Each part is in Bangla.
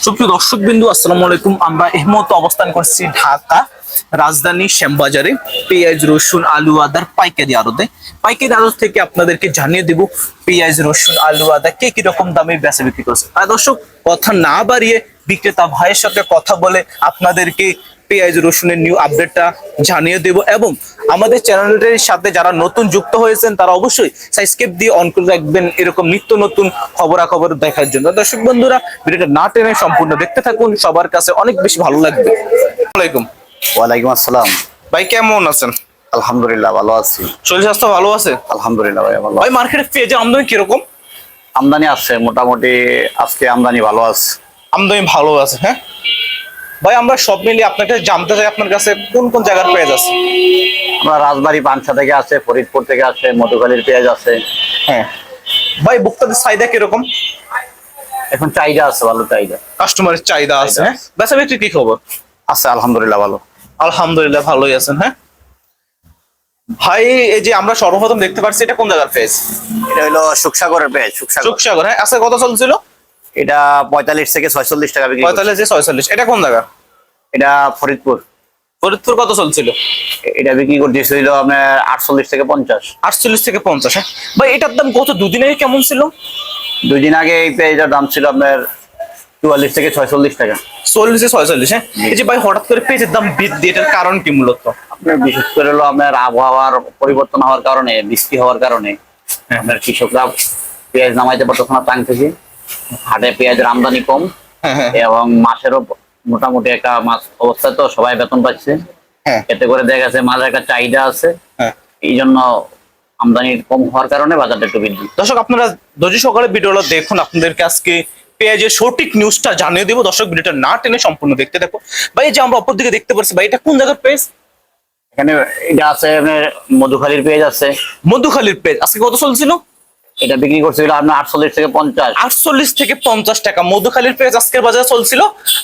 সুপ্রিয় দর্শক বিন্দু আসসালামু আলাইকুম। আমরা এই মুহূর্তে অবস্থান করছি ঢাকা রাজধানী শ্যামবাজারে পেঁয়াজ রসুন আলু আদার পাইকারি আড়তে। পাইকারি আড়ত থেকে আপনাদেরকে জানিয়ে দেব পেঁয়াজ রসুন আলু আদা কে কি রকম দামে বেচা বিক্রি করছে। আর দর্শক কথা না বাড়িয়ে বিক্রেতা ভাইয়ের সাথে কথা বলে আপনাদেরকে পেঁয়াজ রসুনের নিউ আপডেটটা জানিয়ে দেব এবং আমাদের চ্যানেলটির সাথে যারা নতুন যুক্ত হয়েছেন তারা অবশ্যই সাবস্ক্রাইব দিয়ে অন করে রাখবেন এরকম নিত্য নতুন খবরাখবর দেখার জন্য। দর্শক বন্ধুরা ভিডিওটা না টেনে সম্পূর্ণ দেখতে থাকুন, সবার কাছে অনেক বেশি ভালো লাগবে। আসসালামু আলাইকুম। ওয়ালাইকুম আসসালাম। ভাই কেমন আছেন? আলহামদুলিল্লাহ ভালো আছি। শরীর স্বাস্থ্য ভালো আছে? আলহামদুলিল্লাহ ভাই ভালো। ভাই মার্কেটে পেঁয়াজের আমদানি কিরকম? আমদানি আছে মোটামুটি, আজকে আমদানি ভালো আছে। আমদানি ভালো আছে, হ্যাঁ ভাই। আমরা সব মিলিয়ে আপনাকে জানতে চাই আপনার কাছে কোন কোন জায়গার পেঁয়াজ আছে? আমরা রাজবাড়ী পানসা থেকে আছে, ফরিদপুর থেকে আছে, মধুখালীর পেঁয়াজ আছে। হ্যাঁ ভাই, ভোক্তাদের চাহিদা কিরকম? এখন চাহিদা আছে, ভালো চাহিদা, কাস্টমারের চাহিদা আছে। হ্যাঁ, বেচা বিক্রি কি খবর? আছে আলহামদুলিল্লাহ ভালো। আলহামদুলিল্লাহ ভালোই আছেন। হ্যাঁ ভাই, এই যে আমরা সর্বপ্রথম দেখতে পাচ্ছি এটা কোন জায়গার পেঁয়াজ? এটা হলো সুখসাগরের পেঁয়াজ। সুখসাগর। হ্যাঁ, আজকে কত চলছিল? এটা 45 থেকে 46 টাকা বিক্রি। 45-46। এটা কোন জায়গা? এটা ফরিদপুর। ফরিদপুর কত চলছিল? এটা বিক্রি করতেছিল আপনার 48 থেকে 50। 48 থেকে 50। হ্যাঁ ভাই, এটার দাম গত দুদিন আগে কেমন ছিল? 2 দিন আগে এই পেঁয়াজের দাম ছিল আপনার 44 থেকে 46 টাকা। 40-46। হ্যাঁ, এই যে ভাই হঠাৎ করে পেঁয়াজের দাম বৃদ্ধি, এটার কারণ কি মূলত? আপনার বিশেষ করে হলো আপনার আবহাওয়ার পরিবর্তন হওয়ার কারণে, বৃষ্টি হওয়ার কারণে আপনার কৃষকরা পেঁয়াজ নামাইতে পারতেছে না টাং থেকে। হাটে পেঁয়াজের আমদানি কম এবং মাসেরও মোটামুটি একটা মাস অবস্থায় তো সবাই বেতন পাচ্ছে। এতে করে দেখা গেছে মাঝে একটা চাহিদা আছে, এই জন্য আমদানি কম হওয়ার কারণে বাজারটা একটু বৃদ্ধি। দর্শক আপনারা ধৈর্য সহকারে ভিডিওটা দেখুন, আপনাদেরকে আজকে পেঁয়াজের সঠিক নিউজটা জানিয়ে দেবো। দর্শক ভিডিওটা না টেনে সম্পূর্ণ দেখতে দেখো। ভাই যে আমরা অপর দিকে দেখতে পাচ্ছি, ভাই এটা কোন জায়গার পেঁয়াজ? এখানে এটা আছে আপনার মধুখালীর পেঁয়াজ আছে। মধুখালীর পেঁয়াজ আজকে কত চলছিল? এটা বিক্রি করছিল আপনার 48 থেকে 50। 48 থেকে 50 টাকা মধুখালীর পেঁয়াজ আজকের বাজারে চলছিল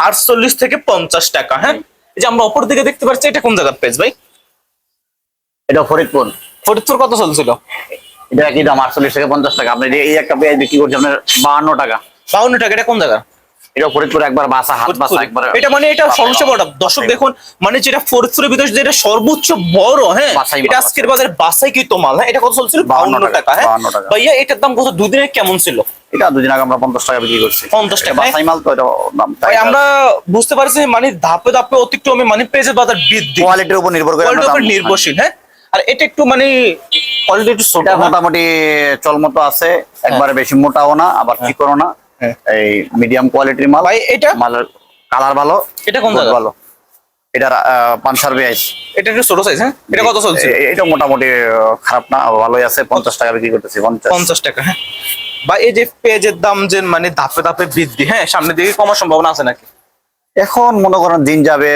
48 থেকে 50 টাকা। হ্যাঁ, এই যে আমরা অপর দিকে দেখতে পাচ্ছি এটা কোন জায়গার পেঁয়াজ ভাই? এটা ফরিদপুর। ফরিদপুর কত চলছিল? এটা একই দাম 48 থেকে 50 টাকা। আপনি এই একটা পেঁয়াজ বিক্রি করছেন আপনার 52 টাকা। 52 টাকা। এটা কোন জায়গা? এটা ফরিদপুর, একবার বাসা, হাত বাসা একবার। এটা মানে এটা সর্বোচ্চ বড়। দর্শক দেখুন, মানে যেটা ফরিদপুরের ভিতরে যেটা সর্বোচ্চ বড়। হ্যাঁ, এটা আজকের বাজারে বাসাই কি তো মাল। হ্যাঁ, এটা কত চলছিল? 52 টাকা। হ্যাঁ ভাইয়া, এটার দাম কত দুদিনে কেমন ছিল? এটা 2 দিন আগে আমরা 50 টাকা বিক্রি করছি। 50 টাকা বাসাই মাল তো, এটা দাম ভাই আমরা বুঝতে পারছি মানে ধাপে ধাপে অতিক্রমে মানে পেঁয়াজের বাজার বৃদ্ধি কোয়ালিটির উপর নির্ভর করে, কোয়ালিটির উপর নির্ভরশীল। হ্যাঁ, আর এটা একটু মানে কোয়ালিটি একটু ছোট, মোটামুটি চলমতো আছে, একবারে বেশি মোটাও না আবার চিকনও না, এই মিডিয়াম কোয়ালিটির মাল। ভাই এটা মালের কালার ভালো। এটা কোন জায়গা? ভালো। এটা পানসার পেঁয়াজ। এটা একটু ছোট সাইজ। হ্যাঁ, এটা কত চলছে? এটা মোটামুটি খারাপ না, ভালোই আছে। 50 টাকা বিক্রি করতেছি। 50 টাকা। হ্যাঁ বা এই যে পেঁয়াজের দাম যে মানে ধাপে ধাপে বৃদ্ধি, হ্যাঁ সামনের দিকে কমার সম্ভাবনা আছে নাকি? এখন মনে করেন দিন যাবে,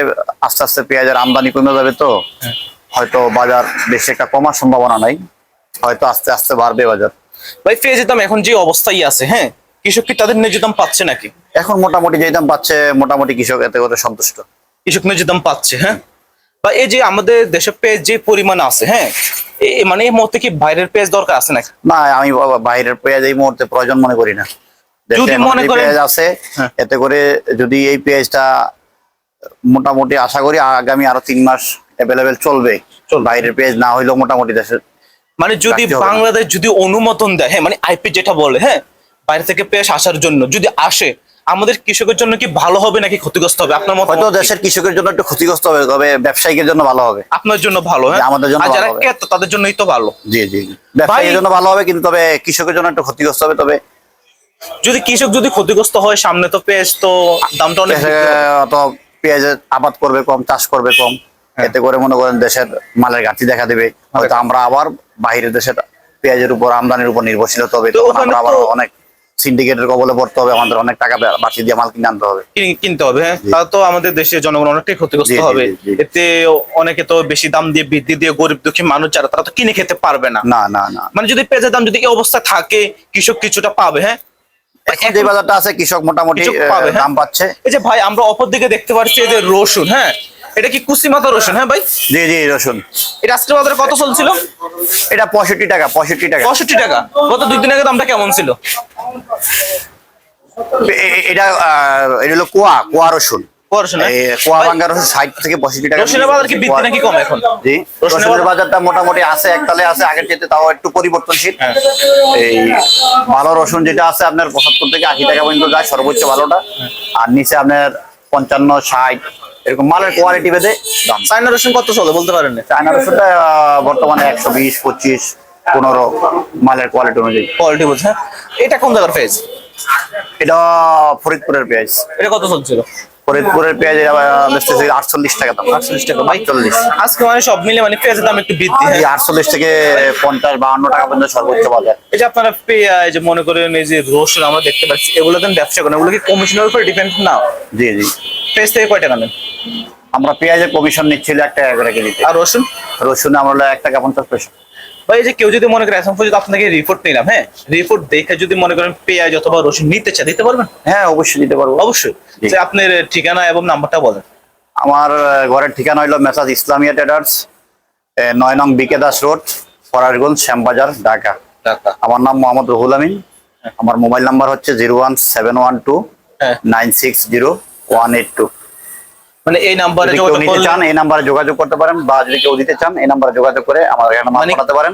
আস্তে আস্তে পেঁয়াজের আমদানি কমে যাবে, তো হয়তো বাজার বেশি একটা কমার সম্ভাবনা নাই, হয়তো আস্তে আস্তে বাড়বে বাজার। ভাই পেঁয়াজের দাম এখন যে অবস্থায় আছে, হ্যাঁ কৃষক কি তাদের ন্যায্য দাম পাচ্ছে নাকি? এখন মোটামুটি যে দাম পাচ্ছে, মোটামুটি কৃষক এতে করে সন্তুষ্ট। কৃষক ন্যায্য দাম পাচ্ছে। হ্যাঁ, বা এই যে আমাদের দেশে পেঁয়াজ যে পরিমাণ আছে, হ্যাঁ মানে এই মুহূর্তে কি বাইরের পেঁয়াজ দরকার আছে নাকি? না, আমি বাইরের পেঁয়াজ এই মুহূর্তে প্রয়োজন মনে করি না। যদি মনে করেন পেঁয়াজ আছে, এতে করে যদি এই পেঁয়াজটা মোটামুটি আশা করি আগামী আরো 3 মাস অ্যাভেলেবেল চলবে। বাইরের পেঁয়াজ না হইলেও মোটামুটি দেশের মানে যদি বাংলাদেশ যদি অনুমোদন দেয়, হ্যাঁ মানে আইপি যেটা বলে, হ্যাঁ বাইরে থেকে পেঁয়াজ আসার জন্য যদি আসে, আমাদের কৃষকের জন্য কি ভালো হবে নাকি ক্ষতিগ্রস্ত হবে আপনার মতে? হয়তো দেশের কৃষকের জন্য একটু ক্ষতিগ্রস্ত হবে, তবে ব্যবসায়ীদের জন্য ভালো হবে। আপনার জন্য ভালো, হ্যাঁ আমাদের জন্য, যারা ক্রেতা তাদের জন্যই তো ভালো। জি জি, ব্যবসায়ীদের জন্য ভালো হবে, কিন্তু তবে কৃষকের জন্য একটু ক্ষতিগ্রস্ত হবে। তবে যদি কৃষক যদি ক্ষতিগ্রস্ত হয়, সামনে তো পেঁয়াজ তো দামটা অনেক, তো পেঁয়াজের আবাদ করবে কম, চাষ করবে কম, এতে করে মনে করেন দেশের মালের ঘাটতি দেখা দেবে। হয়তো আমরা আবার বাইরের দেশের পেঁয়াজের উপর আমদানির উপর নির্ভরশীল হতে হবে, আমরা আবার অনেক সিন্ডিকেটের কবলে পড়তে হবে, আমাদের অনেক টাকা বাড়তি দিয়ে মাল কিনে আনতে হবে, কিনতে হবে। হ্যাঁ, তাহলে তো আমাদের দেশের জনগণ অনেকটাই ক্ষতিগ্রস্ত হবে। এতে অনেকে তো বেশি দাম দিয়ে বৃদ্ধি দিয়ে গরিব দুঃখী মানুষ যারা তারা তো কিনে খেতে পারবে না। না না না, মানে যদি পেঁয়াজের দাম যদি এই অবস্থা থাকে, কৃষক কিছুটা পাবে। হ্যাঁ, এখন যে বাজারটা আছে কৃষক মোটামুটি দাম পাচ্ছে। এই যে ভাই আমরা অপর দিকে দেখতে পাচ্ছি এই যে রসুন, হ্যাঁ এটা কি কুচি মাথা রসুন? হ্যাঁ ভাই, জি জি রসুন। এটা আজকের বাজারে কত চলছিল? এটা 65 টাকা। 65 টাকা। 65 টাকা। গত 2 দিন আগে দামটা কেমন ছিল? এটা এটা হলো কোয়া কোয়া রসুন। পড়াশোনা এই কোয়া ভাঙ্গা রসুন 60 থেকে 65 টাকা। রসুনের বাজার কি বৃদ্ধি নাকি কম এখন? জি, রসুনের রসুনের বাজারটা মোটামুটি আছে, একতালে আছে, আগের চাইতে তাও একটু পরিবর্তনশীল। হ্যাঁ। এই ভালো রসুন যেটা আছে আপনার 75 থেকে 80 টাকা পর্যন্ত যায় সর্বোচ্চ ভালোটা, আর নিচে আপনার 55 60 এরকম মালের কোয়ালিটি ভেদে দাম। চায়না রসুন কত চলে বলতে পারেন না? চায়না রসুনটা বর্তমানে 120 25 15 মালের কোয়ালিটি অনুযায়ী। কোয়ালিটি বুঝে। এটা কোন জায়গার পেঁয়াজ? এটা ফরিদপুরের পেঁয়াজ। এটা কত চলছিল? ফরিদপুরের পেঁয়াজ বেচতেছে 48 টাকা দাম। 48 টাকা ভাই। 40 আজকে মানে সব মিলে মানে পেঁয়াজের দাম একটু বৃদ্ধি। এই 48 থেকে 50 52 টাকা পর্যন্ত সর্বোচ্চ বাজার। এই যে আপনারা পেঁয়াজ মনে করেন এই যে রসুন আমরা দেখতে পাচ্ছি, এগুলো দেন ব্যবসা করেন, এগুলো কি কমিশনের উপর ডিপেন্ড না? জি জি, পেঁয়াজ থেকে কয় টাকা নেন? আমরা পেঁয়াজের কমিশন নিচ্ছিল 1 টাকা করে কেজিতে। আর রসুন? রসুন আমরা 1 টাকা 50 পয়সা। ভাই এই যে কেউ যদি মনে করে এখন পর্যন্ত আপনাকে রিপোর্ট নিলাম, হ্যাঁ, রিপোর্ট দেখে যদি মনে করেন পেঁয়াজ অথবা রসুন নিতে চায়, দিতে পারবেন? হ্যাঁ অবশ্যই দিতে পারবো। অবশ্যই। জি। যে আপনার ঠিকানা এবং নাম্বারটা বলেন। আমার ঘরের ঠিকানা হলো মেসাজ ইসলামিয়া ট্রেডার্স, 9 নং বিকে দাস রোড, ফরারগঞ্জ, শ্যামবাজার, ঢাকা। টাকা। আমার নাম মোহাম্মদ রুহুল আমিন। আমার মোবাইল নাম্বার হচ্ছে 01712 হ্যাঁ। 960182। মানে এই নাম্বারে যদি কেউ যোগাযোগ নিতে করলে চান এই নাম্বারে যোগাযোগ করতে পারেন, বা যদি কেউ দিতে চান এই নাম্বারে যোগাযোগ করে আমার এখানে মাল মানে- পাঠাতে পারেন।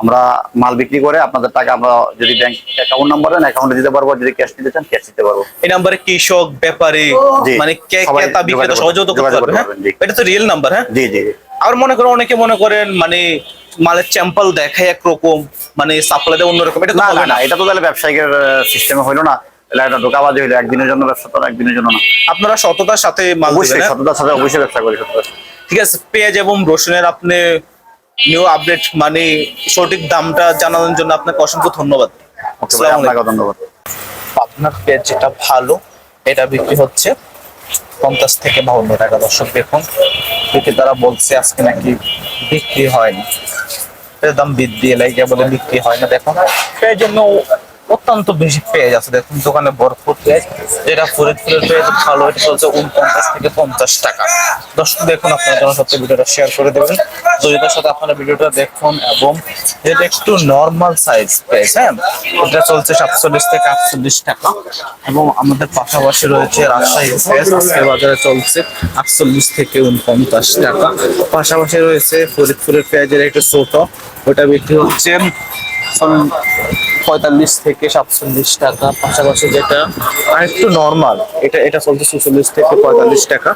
আমরা মাল বিক্রি করে আপনাদের টাকা আমরা যদি ব্যাংক অ্যাকাউন্ট নাম্বার দেন অ্যাকাউন্টে দিতে পারবো, যদি ক্যাশ নিতে চান ক্যাশ দিতে পারবো। এই নাম্বারে কৃষক, ব্যাপারী, জি, মানে সবাই ক্রেতা বিক্রেতা যোগাযোগ সহযোগিতা করতে যোগাযোগ পারবে, হ্যাঁ? করতে পারবেন, জি। এটা তো রিয়েল নাম্বার, হ্যাঁ? জি জি। আর মনে করেন অনেকে মনে করেন মানে মালের স্যাম্পল দেখায় একরকম, মানে সাপ্লাই দেয় অন্যরকম, এটা তো না হবে না না। না, এটা তো তাহলে ব্যবসায়িকের সিস্টেমে হইলো না, তাহলে এটা ধোকাবাজি হইলো। একদিনের জন্য ব্যবসা তো একদিনের জন্য না। আপনারা সততার সাথে মাল দিবেন, অবশ্যই হ্যাঁ? সততার সাথে অবশ্যই ব্যবসা করি, সততার। ঠিক আছে। পেঁয়াজ এবং রসুনের আপনি নিউ আপডেট মানে সঠিক দামটা জানানোর জন্য আপনাকে অসংখ্য ধন্যবাদ। ওকে ভাই, আসসালামু আপনাকে আলাইকুম। ধন্যবাদ। আপনার পেঁয়াজ যেটা ভালো এটা বিক্রি হচ্ছে 50 থেকে 52 টাকা। দর্শক দেখুন, তারা বলছে আজকে নাকি বিক্রি হয়নি, এর দাম বৃদ্ধি এলাকা বলে বিক্রি হয় না। দেখুন পেঁয়াজের জন্য অত্যন্ত বেশি পেঁয়াজ আছে, দেখুন দোকানে ভরপুর পেঁয়াজ। যেটা ফরিদপুরের পেঁয়াজ ভালো, এটা চলছে 49 থেকে 50 টাকা। দর্শক দেখুন, আপনার জনসাথে ভিডিওটা শেয়ার করে দেবেন, দরিদ্রের সাথে আপনারা ভিডিওটা দেখুন। এবং এটা একটু নর্মাল সাইজ পেঁয়াজ, হ্যাঁ, এটা চলছে 47 থেকে 48 টাকা। এবং আমাদের পাশাপাশি রয়েছে রাজশাহী পেঁয়াজ, আজকের বাজারে চলছে 48 থেকে 49 টাকা। পাশাপাশি রয়েছে ফরিদপুরের পেঁয়াজের একটু ছোট, ওটা বিক্রি হচ্ছে 45 থেকে 47 টাকা। পাশাপাশি যেটা আরেকটু নর্মাল, এটা চলছে 46 থেকে 45 টাকা।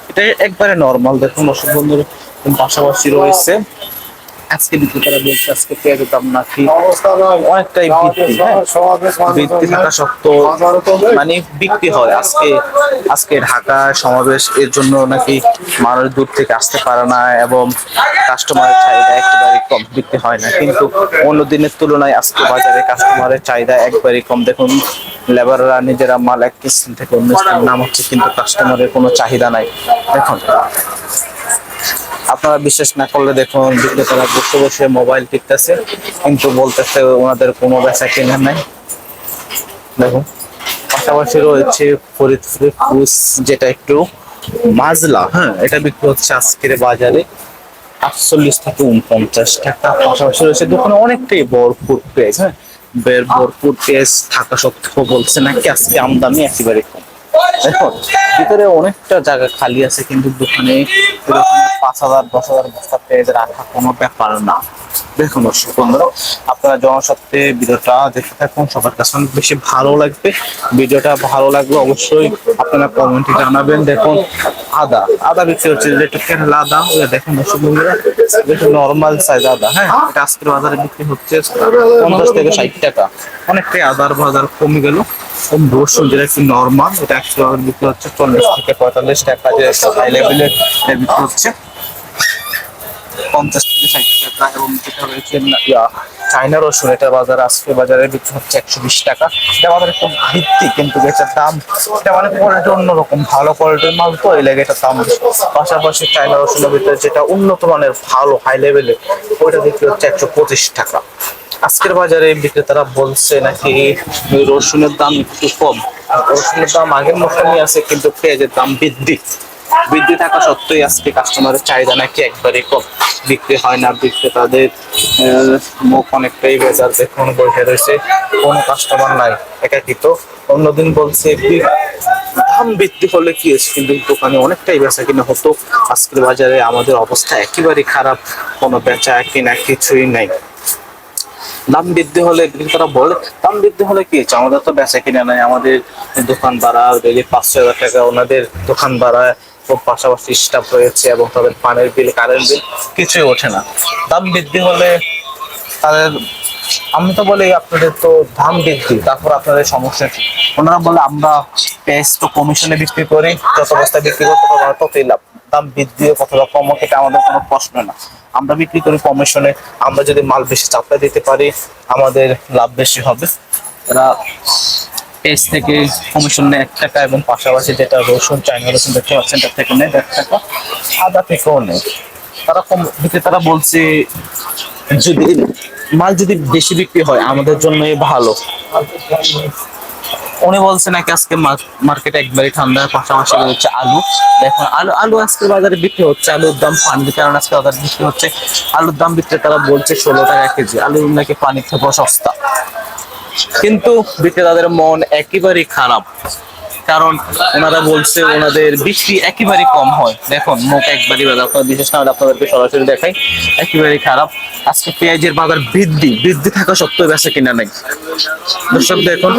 এটা একবারে নর্মাল। দেখুন দর্শক বন্ধুরা, পাশাপাশি রয়েছে আজকে বিক্রেতারা বলছে আজকে পেঁয়াজের দাম নাকি অনেকটাই বৃদ্ধি, হ্যাঁ, বৃদ্ধি থাকা সত্ত্বেও মানে বিক্রি হয়। আজকে ঢাকা সমাবেশ, এর জন্য নাকি মানুষ দূর থেকে আসতে পারে না এবং কাস্টমারের চাহিদা একেবারে কম, বিক্রি হয় না। কিন্তু অন্য দিনের তুলনায় আজকে বাজারে কাস্টমারের চাহিদা একবারে কম। দেখুন লেবাররা নিজেরা মাল এক স্থান থেকে অন্য স্থানে নামাচ্ছে, কিন্তু কাস্টমারের কোনো চাহিদা নাই। দেখুন, আপনারা বিশ্বাস না করলে দেখুন বিক্রেতারা বসে বসে মোবাইল টিপতেছে, কিন্তু বলতেছে ওনাদের কোনো বেচা কেনা নাই। দেখুন পাশাপাশি রয়েছে ফরিদপুরের কুচ, যেটা একটু মাজলা, হ্যাঁ, এটা বিক্রি হচ্ছে আজকের বাজারে 48 থেকে 49 টাকা। পাশাপাশি রয়েছে দোকানে অনেকটাই ভরপুর পেঁয়াজ, হ্যাঁ, ভরপুর পেঁয়াজ থাকা সত্ত্বেও বলছে নাকি আজকে আমদানি একেবারে কম। দেখুন ভিতরে অনেকটা জায়গা খালি আছে, কিন্তু দোকানে 5,000 10,000 বস্তা পেঁয়াজ রাখা কোনো ব্যাপার না। দেখুন দর্শক বন্ধুরা, আপনারা জনস্বার্থে ভিডিওটা দেখে থাকুন, সবার কাছে অনেক বেশি ভালো লাগবে। ভিডিওটা ভালো লাগবে অবশ্যই আপনারা কমেন্টে জানাবেন। দেখুন আদা বিক্রি হচ্ছে, যেটা কেরালা আদা, দেখুন দর্শক বন্ধুরা, যেটা নর্মাল সাইজ আদা, হ্যাঁ, এটা আজকের বাজারে বিক্রি হচ্ছে 50 থেকে 60 টাকা। অনেকটাই আদার বাজার কমে গেল। রসুন যেটা একটু নর্মাল, এটা একশো বিক্রি হচ্ছে 40 থেকে 45 টাকা। যে হাই লেভেলের বিক্রি হচ্ছে 50 থেকে 60 টাকা। এবং যেটা রয়েছে চায়না রসুন, এটা বাজারে আজকে বাজারে বিক্রি হচ্ছে 120 টাকা। এটা বাজারে খুব ভিত্তি, কিন্তু এটার দাম এটা মানে কোয়ালিটি অন্যরকম, ভালো কোয়ালিটির মাল তো এই লেগে এটা দাম। পাশাপাশি চায়না রসুনের ভিতরে যেটা উন্নত মানের ভালো হাই লেভেলের, ওইটা বিক্রি হচ্ছে 125 টাকা। আজকের বাজারে বিক্রেতারা বলছে নাকি রসুনের দাম একটু কম, রসুনের দাম আগের মতনই আছে, কিন্তু পেঁয়াজের দাম বৃদ্ধি বৃদ্ধি থাকা সত্ত্বেও আজকে কাস্টমারের চাহিদা নাকি একবারে কম, বিক্রি হয় না। বিক্রেতাদের মুখ অনেকটাই বেজার, দেখুন বসে রয়েছে, কোনো কাস্টমার নাই, একাকিত। অন্যদিন বলছে দাম বৃদ্ধি হলে কি হয়েছে, কিন্তু দোকানে অনেকটাই বেচা কিনা হতো। আজকের বাজারে আমাদের অবস্থা একেবারেই খারাপ, কোনো বেচা কিনা কিছুই নাই। দাম বৃদ্ধি হলে বিক্রেতারা বলে দাম বৃদ্ধি হলে কি হচ্ছে, আমাদের তো বেচা কিনা নাই, আমাদের দোকান ভাড়া ডেইলি 5,000 টাকা, ওনাদের দোকান ভাড়া ও পাশাপাশি স্টাফ রয়েছে এবং তাদের পানির বিল, কারেন্ট বিল কিছুই ওঠে না। দাম বৃদ্ধি হলে তাদের, আমি তো বলি আপনাদের তো দাম বৃদ্ধি, তারপর আপনাদের সমস্যা কি? ওনারা বলে আমরা পেঁয়াজ তো কমিশনে বিক্রি করি, যত বস্তায় বিক্রি করতে ততই লাভ, দাম বৃদ্ধি কতটা কম এটা আমাদের কোনো প্রশ্ন না, আমরা বিক্রি করি কমিশনে, আমরা যদি মাল বেশি চাপটা দিতে পারি আমাদের লাভ বেশি হবে। এরা পেঁয়াজ থেকে কমিশন নেয় 1 টাকা এবং পাশাপাশি যেটা রসুন, চাইনা রসুন দেখতে পাচ্ছেন তার থেকে নেয় 1.5 টাকা, আদা থেকেও নেয়। তারা কম বিক্রেতারা বলছে যদি মাল যদি বেশি বিক্রি হয় আমাদের জন্যই ভালো। উনি বলছে নাকি আজকে মার্কেটে একবারই ঠান্ডা, পাশাপাশি রয়েছে আলু। দেখুন আলু আজকে বাজারে বিক্রি হচ্ছে, আলুর দাম পানির কারণে আজকে বাজারে বিক্রি হচ্ছে। আলুর দাম বিক্রেতারা বলছে 16 টাকা কেজি, আলু নাকি পানির থেকে সস্তা, কিন্তু বিক্রেতাদের মন একেবারেই খারাপ, কারণ ওনারা বলছে ওনাদের বিক্রি একেবারেই কম হয়। দেখুন মুখ একবারই বাজার, আপনার বিশেষ না হলে আপনাদেরকে সরাসরি দেখাই, একেবারেই খারাপ। আজকে পেঁয়াজের বাজার বৃদ্ধি থাকা সত্ত্বেও বেচা কিনা নাই। দর্শক দেখুন